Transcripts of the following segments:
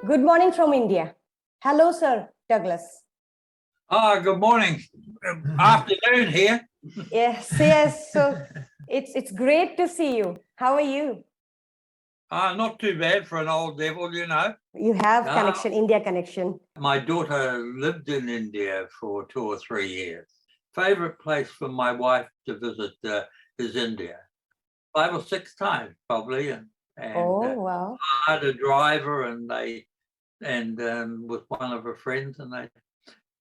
Good morning from India. Hello, Sir Douglas. Good morning. Afternoon here. Yes. So it's great to see you. How are you? Not too bad for an old devil, you know. You have connection, India connection. My daughter lived in India for 2 or 3 years. Favorite place for my wife to visit is India. 5 or 6 times probably, and wow. I had a driver, and with one of her friends, and they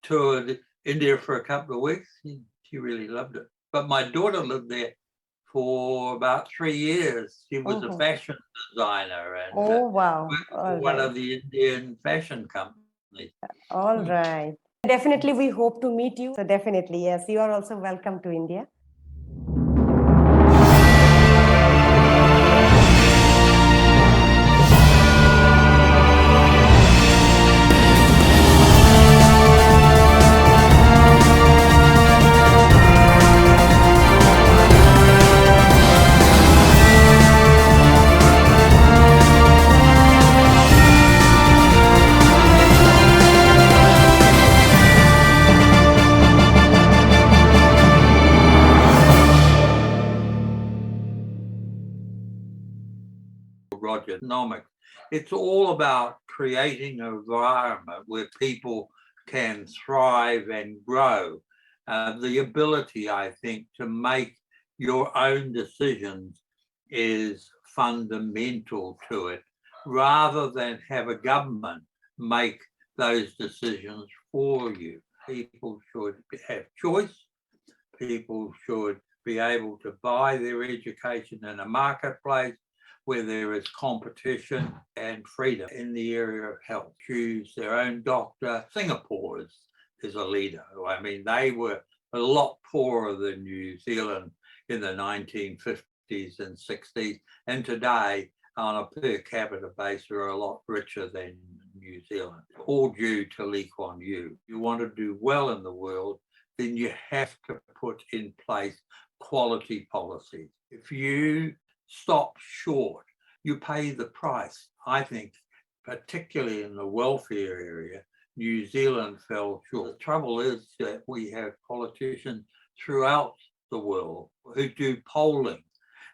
toured India for a couple of weeks. She really loved it. But my daughter lived there for about 3 years. She was a fashion designer and wow. one of the Indian fashion companies. All right. Definitely, we hope to meet you. So definitely, yes, you are also welcome to India. Economics. It's all about creating an environment where people can thrive and grow. The ability, I think, to make your own decisions is fundamental to it, rather than have a government make those decisions for you. People should have choice. People should be able to buy their education in a marketplace where there is competition and freedom in the area of health. Choose their own doctor. Singapore is a leader. I mean, they were a lot poorer than New Zealand in the 1950s and 60s. And today, on a per capita basis, are a lot richer than New Zealand. All due to Lee Kuan Yew. You want to do well in the world, then you have to put in place quality policies. If you stop short, you pay the price. I think, particularly in the welfare area, New Zealand fell short. The trouble is that we have politicians throughout the world who do polling,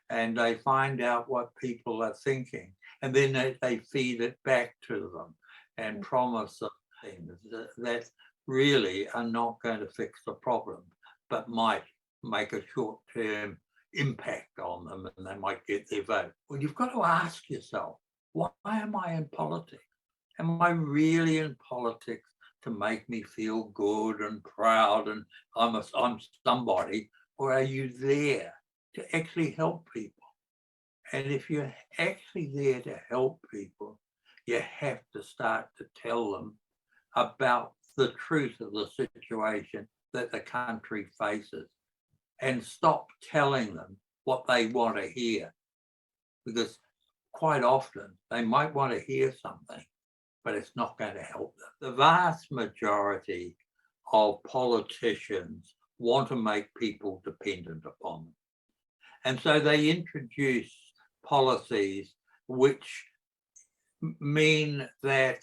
and they find out what people are thinking, and then they feed it back to them and promise them things that really are not going to fix the problem, but might make a short-term impact on them, and they might get their vote. Well, you've got to ask yourself, why am I in politics? Am I really in politics to make me feel good and proud and I'm somebody, or are you there to actually help people? And if you're actually there to help people, you have to start to tell them about the truth of the situation that the country faces, and stop telling them what they want to hear, because quite often they might want to hear something, but it's not going to help them. The vast majority of politicians want to make people dependent upon them. And so they introduce policies which mean that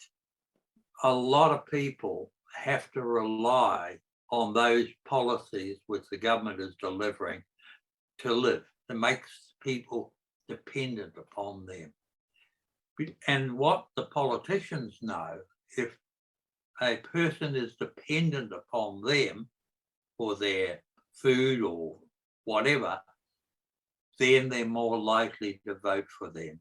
a lot of people have to rely on those policies which the government is delivering to live. It makes people dependent upon them. And what the politicians know, if a person is dependent upon them for their food or whatever, then they're more likely to vote for them.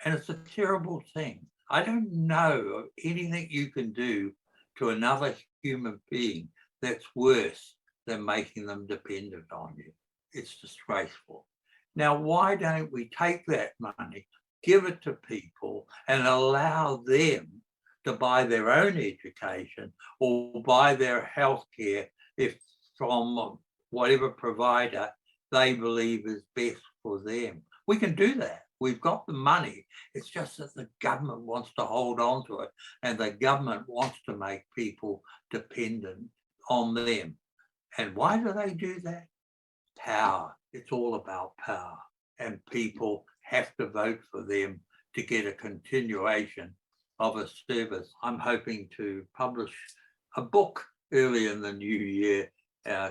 And it's a terrible thing. I don't know of anything you can do to another human being that's worse than making them dependent on you. It's disgraceful. Now, why don't we take that money, give it to people, and allow them to buy their own education or buy their health care if from whatever provider they believe is best for them? We can do that. We've got the money. It's just that the government wants to hold on to it, and the government wants to make people dependent on them. And why do they do that? Power. It's all about power. And people have to vote for them to get a continuation of a service. I'm hoping to publish a book early in the new year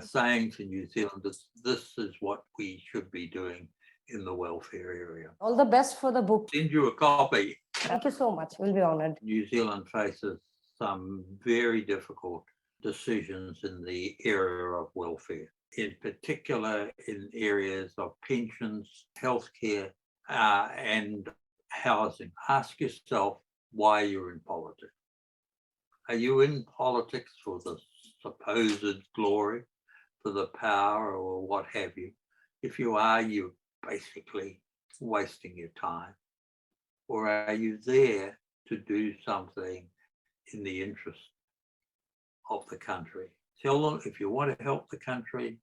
saying to New Zealanders, this is what we should be doing in the welfare area. All the best for the book. Send you a copy. Thank you so much. We'll be honored. New Zealand faces some very difficult decisions in the area of welfare, in particular in areas of pensions, healthcare, and housing. Ask yourself why you're in politics. Are you in politics for the supposed glory, for the power, or what have you? If you are, you're basically wasting your time. Or are you there to do something in the interest of the country? Tell them, if you want to help the country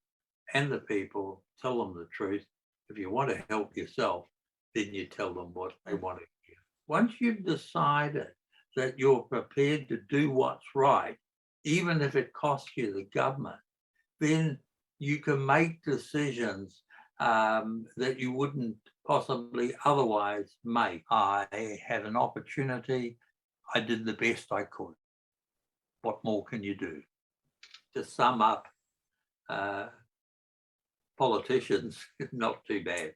and the people, tell them the truth. If you want to help yourself, then you tell them what they want to hear. Once you've decided that you're prepared to do what's right, even if it costs you the government, then you can make decisions that you wouldn't possibly otherwise make. I had an opportunity. I did the best I could. What more can you do? To sum up, politicians, not too bad.